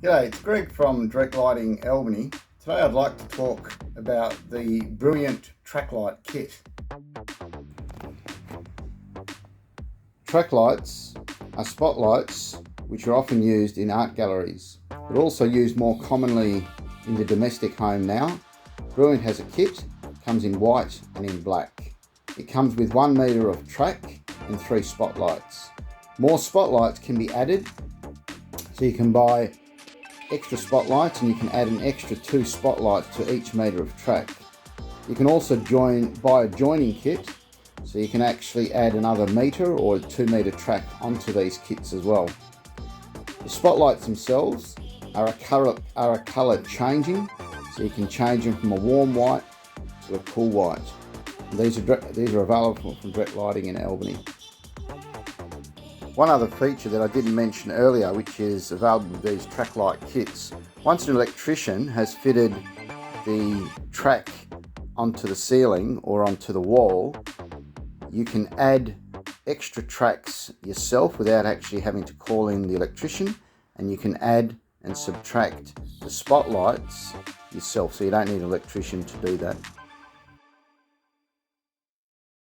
G'day, it's Greg from Direct Lighting Albany. Today I'd like to talk about the Brilliant Track Light Kit. Track lights are spotlights which are often used in art galleries, but also used more commonly in the domestic home now. Brilliant has a kit, comes in white and in black. It comes with 1 metre of track and 3 spotlights. More spotlights can be added, so you can buy extra spotlights and you can add an extra 2 spotlights to each metre of track. You can also buy a joining kit, so you can actually add another metre or a 2 metre track onto these kits as well. The spotlights themselves are a colour changing, so you can change them from a warm white to a cool white. And these are available from Direct Lighting in Albany. One other feature that I didn't mention earlier, which is available with these track light kits, once an electrician has fitted the track onto the ceiling or onto the wall, you can add extra tracks yourself without actually having to call in the electrician, and you can add and subtract the spotlights yourself, so you don't need an electrician to do that.